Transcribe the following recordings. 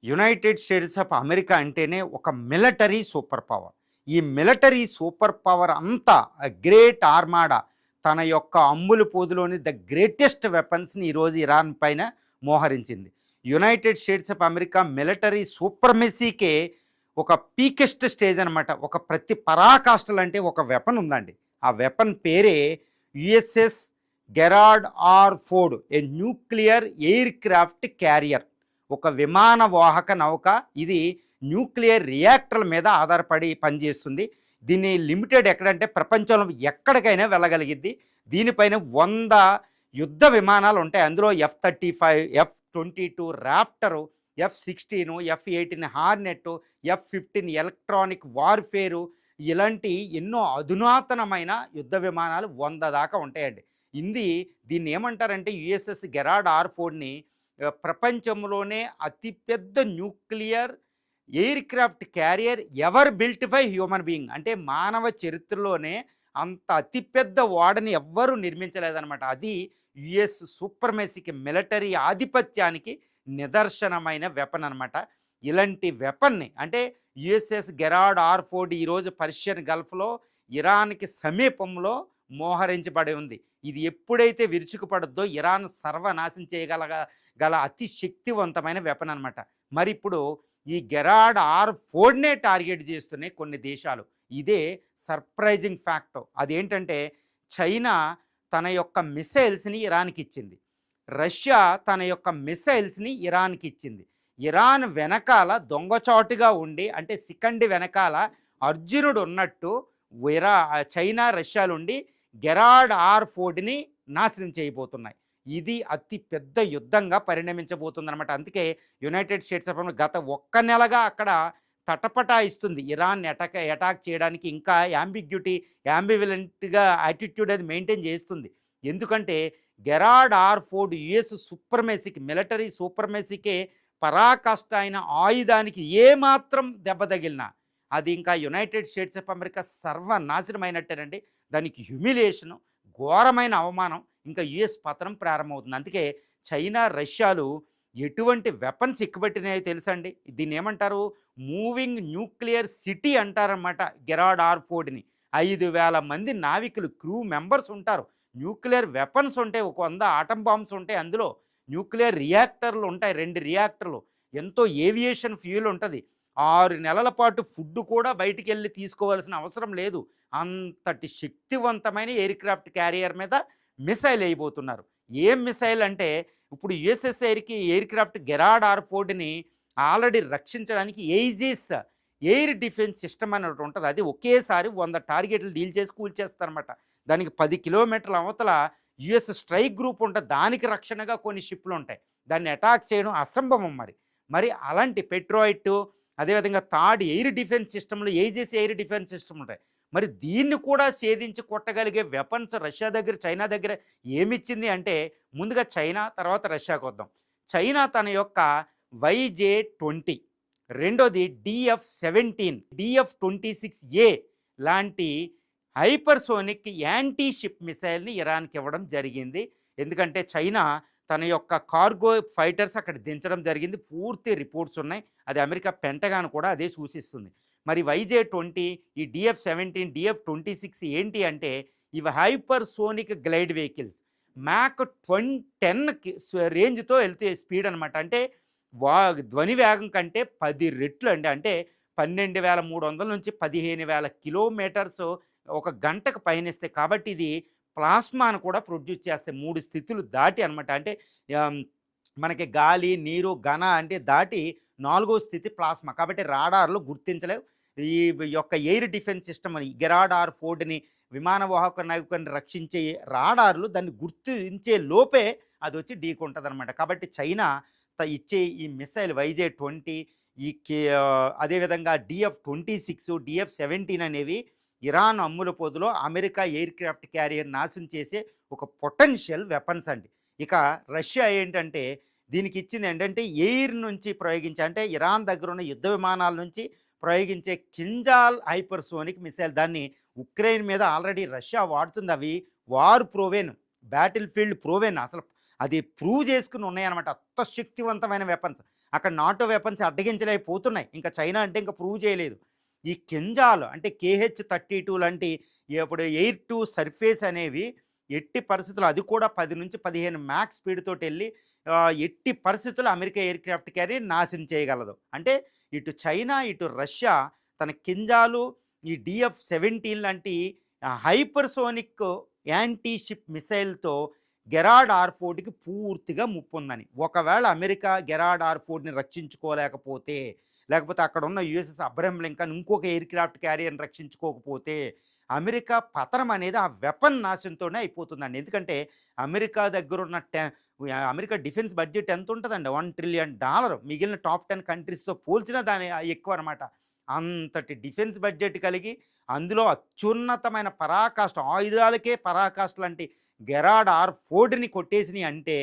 United States of America అంటేనే ఒక military super power. ఈ మిలిటరీ సూపర్ పవర్ అంతా గ్రేట్ ఆర్మాడా తన యొక్క అమ్ములు పోదులోని ద గ్రేటెస్ట్ వెపన్స్ని ఈరోజు ఇరాన్ పైన మోహరించింది. United States of America military సూపర్మెసీకే ఒక పీకెస్ట్ స్టేజ్ అనమాట. ఒక ప్రతి పరాకాష్ఠలు అంటే ఒక వెపన్ ఉందండి. ఆ వెపన్ పేరే USS Gerald R Ford, a nuclear aircraft carrier. ఒక విమాన వాహక నౌక. ఇది న్యూక్లియర్ రియాక్టర్ల మీద ఆధారపడి పనిచేస్తుంది. దీన్ని లిమిటెడ్ ఎక్కడంటే ప్రపంచంలో ఎక్కడికైనా వెళ్ళగలిగిద్ది. దీనిపైన 100 యుద్ధ విమానాలు ఉంటాయి. అందులో F-35, F-22 రాప్టరు, F-16, F-18 Hornet, F-15 electronic వార్ఫేరు, ఇలాంటి ఎన్నో అధునాతనమైన యుద్ధ విమానాలు 100 దాకా ఉంటాయండి. దీన్ని ఏమంటారంటే యుఎస్ఎస్ గెరార్డ్ ఆర్ ఫోర్డ్ని ప్రపంచంలోనే అతిపెద్ద nuclear aircraft carrier ever built by human being. అంటే మానవ చరిత్రలోనే అంత అతిపెద్ద ఓడని ఎవ్వరూ నిర్మించలేదన్నమాట. అది యుఎస్ సూపర్మెసీకి, మిలిటరీ ఆధిపత్యానికి నిదర్శనమైన వెపన్ అనమాట. ఇలాంటి వెపన్ని అంటే యుఎస్ఎస్ గెరార్డ్ ఆర్ ఫోర్డ్ ఈరోజు పర్షియన్ గల్ఫ్లో ఇరాన్కి సమీపంలో మోహరించబడి ఉంది. ఇది ఎప్పుడైతే విరుచుకుపడద్దో ఇరాన్ సర్వనాశం చేయగల అతి శక్తివంతమైన వెపన్ అనమాట. మరి ఇప్పుడు ఈ గెరార్డ్ ఆర్ ఫోర్డ్నే టార్గెట్ చేస్తున్నాయి కొన్ని దేశాలు. ఇదే సర్ప్రైజింగ్ ఫ్యాక్ట్. అదేంటంటే చైనా తన యొక్క మిసైల్స్ని ఇరాన్కి ఇచ్చింది. రష్యా తన యొక్క మిసైల్స్ని ఇరాన్కి ఇచ్చింది. ఇరాన్ వెనకాల దొంగచాటుగా ఉండి, అంటే సికండి వెనకాల అర్జునుడు ఉన్నట్టు చైనా రష్యాలుండి గెరార్డ్ ఆర్ ఫోర్డ్ని నాశనం చేయబోతున్నాయి. ఇది అతి పెద్ద యుద్ధంగా పరిణమించబోతుందన్నమాట. అందుకే యునైటెడ్ స్టేట్స్ ఆఫ్ అమెరికా గత 1 నెలగా అక్కడ తటపటాయిస్తుంది ఇరాన్ అటాక్ చేయడానికి. ఇంకా యాంబివలెంట్గా యాటిట్యూడ్ అది మెయింటైన్ చేస్తుంది. ఎందుకంటే గెరార్డ్ ఆర్ ఫోర్డ్ యుఎస్ సూపర్మెసీకి, మిలిటరీ సూపర్మెసీకే పరాకాష్ట అయిన ఆయుధానికి ఏమాత్రం దెబ్బ తగిలినా అది ఇంకా యునైటెడ్ స్టేట్స్ ఆఫ్ అమెరికా సర్వనాశనమైనట్టేనండి. దానికి హ్యూమిలియేషను, ఘోరమైన అవమానం, ఇంకా యుఎస్ పతనం ప్రారంభమవుతుంది. అందుకే చైనా రష్యాలు ఎటువంటి వెపన్స్ ఎక్కుపెట్టినాయో తెలుసండి. దీన్ని ఏమంటారు? మూవింగ్ న్యూక్లియర్ సిటీ అంటారన్నమాట గెరార్డ్ ఆర్ ఫోర్డ్ని. 5,000 మంది నావికులు, క్రూ మెంబర్స్ ఉంటారు. న్యూక్లియర్ వెపన్స్ ఉంటాయి, 100 ఆటం బాంబ్స్ ఉంటాయి. అందులో న్యూక్లియర్ రియాక్టర్లు ఉంటాయి, 2 రియాక్టర్లు, ఎంతో ఏవియేషన్ ఫ్యూయల్ ఉంటుంది. 6 నెలల పాటు ఫుడ్ కూడా బయటికి వెళ్ళి తీసుకోవాల్సిన అవసరం లేదు. అంతటి శక్తివంతమైన ఎయిర్ క్రాఫ్ట్ క్యారియర్ మీద మిసైల్ వేయబోతున్నారు. ఏం మిసైల్ అంటే ఇప్పుడు USS aircraft Gerald R ఫోర్డ్ని ఆల్రెడీ రక్షించడానికి ఎయిజిస్ ఎయిర్ డిఫెన్స్ సిస్టమ్ అని ఒకటి ఉంటుంది. అది ఒకేసారి 100 టార్గెట్లు డీల్ చేసి కూల్చేస్తారనమాట. దానికి 10 కిలోమీటర్ల అవతల యుఎస్ స్ట్రైక్ గ్రూప్ ఉంటుంది. దానికి రక్షణగా కొన్ని షిప్లు ఉంటాయి. దాన్ని అటాక్ చేయడం అసంభవం. మరి అలాంటి పెట్రోయిట్, అదేవిధంగా థర్డ్ ఎయిర్ డిఫెన్స్ సిస్టమ్లు, ఎయిజిస్ ఎయిర్ డిఫెన్స్ సిస్టమ్ ఉంటాయి. మరి దీన్ని కూడా ఛేదించి కొట్టగలిగే వెపన్స్ రష్యా దగ్గర, చైనా దగ్గర ఏమిచ్చింది అంటే ముందుగా చైనా, తర్వాత రష్యాకు వద్దాం. చైనా తన యొక్క YJ-20, రెండోది DF-17, DF-26A లాంటి హైపర్సోనిక్ యాంటీ షిప్ మిసైల్ని ఇరాన్కి ఇవ్వడం జరిగింది. ఎందుకంటే చైనా తన యొక్క కార్గో ఫైటర్స్ అక్కడ దించడం జరిగింది. పూర్తి రిపోర్ట్స్ ఉన్నాయి. అది అమెరికా పెంటగాన్ కూడా అదే సూచిస్తుంది. మరి YJ-20, ఈ DF-17, DF-26 ఏంటి అంటే ఇవి హైపర్సోనిక్ గ్లైడ్ వెహికల్స్. మ్యాక్ 10 రేంజ్తో వెళ్తే స్పీడ్ అనమాట. అంటే ధ్వని వేగం కంటే 10 రెట్లు అండి. అంటే 12,300 నుంచి 15,000 కిలోమీటర్స్ ఒక గంటకు పయనిస్తాయి. కాబట్టి ఇది ప్లాస్మాను కూడా ప్రొడ్యూస్ చేస్తాయి 3 స్థితులు దాటి అనమాట. అంటే మనకి గాలి, నీరు, ఘన అంటే దాటి 4వ స్థితి ప్లాస్మా. కాబట్టి రాడార్లు గుర్తించలేవు. ఈ యొక్క ఎయిర్ డిఫెన్స్ సిస్టమ్ అని గెరార్డ్ ఆర్ ఫోర్డ్ని, విమానవాహక నౌకని రక్షించే రాడార్లు దాన్ని గుర్తించే లోపే అది వచ్చి ఢీకొంటుంది అనమాట. కాబట్టి చైనా ఇచ్చే ఈ మిసైల్ YJ-20, అదేవిధంగా DF-26, DF-17 అనేవి ఇరాన్ అమ్ముల పొదులో అమెరికా ఎయిర్ క్రాఫ్ట్ క్యారియర్ నాశనం చేసే ఒక పొటెన్షియల్ వెపన్స్ అండి. ఇక రష్యా ఏంటంటే దీనికి ఇచ్చింది ఏంటంటే ఎయిర్ నుంచి ప్రయోగించే, అంటే ఇరాన్ దగ్గర ఉన్న యుద్ధ విమానాల నుంచి ప్రయోగించే కింజాల్ హైపర్సోనిక్ మిసైల్. దాన్ని ఉక్రెయిన్ మీద ఆల్రెడీ రష్యా వాడుతుంది. అవి war proven, battle field proven, అసలు అది ప్రూవ్ చేసుకుని ఉన్నాయన్నమాట. అంత శక్తివంతమైన వెపన్స్. అక్కడ నాటో వెపన్స్ అడ్డగించలేకపోతున్నాయి. ఇంకా చైనా అంటే ఇంకా ప్రూవ్ చేయలేదు. ఈ కింజాల్ అంటే KH-32 లాంటి ఇప్పుడు ఎయిర్ టు సర్ఫేస్ అనేవి ఎట్టి పరిస్థితుల్లో అది కూడా 10-15 మ్యాక్ స్పీడ్ తోటెళ్ళి ఎట్టి పరిస్థితుల్లో అమెరికా ఎయిర్ క్రాఫ్ట్ క్యారియర్ నాశనం చేయగలదు. అంటే ఇటు చైనా, ఇటు రష్యా తన కింజాలు, ఈ DF-17 లాంటి హైపర్సోనిక్ యాంటీ షిప్ మిసైల్‌తో గెరార్డ్ ఆర్ఫోర్డ్‌కి పూర్తిగా ముప్పుందని. ఒకవేళ అమెరికా గెరార్డ్ ఆర్ఫోర్డ్‌ని రక్షించుకోలేకపోతే, లేకపోతే అక్కడున్న యూఎస్ఎస్ అబ్రహం లింకన్ ఇంకొక ఎయిర్ క్రాఫ్ట్ క్యారియర్‌ని రక్షించుకోకపోతే, అమెరికా పతనం అనేది ఆ వెపన్ నాశనంతోనే అయిపోతుందండి. ఎందుకంటే అమెరికా దగ్గరున్న అమెరికా డిఫెన్స్ బడ్జెట్ ఎంతుంటదండి? $1 ట్రిలియన్. మిగిలిన టాప్ 10 కంట్రీస్‌తో పోల్చినా దాని ఎక్కువనమాట. అంతటి డిఫెన్స్ బడ్జెట్ కలిగి, అందులో అత్యున్నతమైన పరాకాష్ట, ఆయుధాలకే పరాకాష్ట లాంటి గెరార్డ్ ఆర్ఫోర్డ్‌ని కొట్టేసినియి అంటే,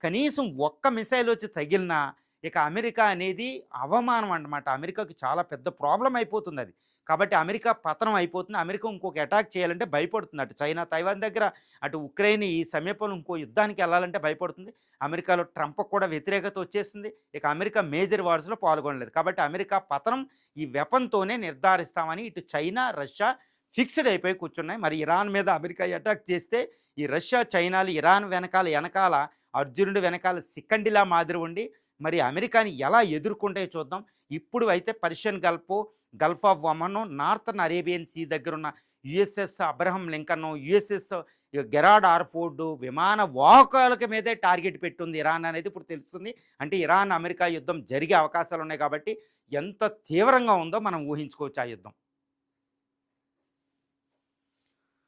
కనీసం ఒక్క మిసైల్ వచ్చి తగిలినా ఇక అమెరికా అనేది అవమానం అన్నమాట. అమెరికాకి చాలా పెద్ద ప్రాబ్లమ్ అయిపోతుందది. కాబట్టి అమెరికా పతనం అయిపోతుంది. అమెరికా ఇంకొక అటాక్ చేయాలంటే భయపడుతుంది. అటు చైనా, తైవాన్ దగ్గర, అటు ఉక్రెయిన్ ఈ సమీపంలో ఇంకో యుద్ధానికి ఎళ్ళాలంటే భయపడుతుంది. అమెరికాలో ట్రంప్‌కి కూడా వ్యతిరేకత వచ్చేసింది. ఇక అమెరికా మేజర్ వార్స్‌లో పాల్గొనలేదు. కాబట్టి అమెరికా పతనం ఈ వెపన్‌తోనే నిర్ధారిస్తామని ఇటు చైనా, రష్యా ఫిక్స్డ్ అయిపోయి కూర్చున్నాయి. మరి ఇరాన్ మీద అమెరికా అటాక్ చేస్తే ఈ రష్యా, చైనాలు ఇరాన్ వెనకాల అర్జునుడి వెనకాల శిఖండిలా మాదిరి ఉండి మరి అమెరికాని ఎలా ఎదుర్కొంటాయో చూద్దాం. ఇప్పుడు అయితే Persian Gulf of Oman, Northern Arabian Sea దగ్గరున్న USS Abraham Lincoln, USS Gerald R Ford విమాన వాహకాలకి మీదే టార్గెట్ పెట్టుంది ఇరాన్ అనేది ఇప్పుడు తెలుస్తుంది. అంటే ఇరాన్ అమెరికా యుద్ధం జరిగే అవకాశాలు ఉన్నాయి కాబట్టి ఎంత తీవ్రంగా ఉందో మనం ఊహించుకోవచ్చు ఆ యుద్ధం.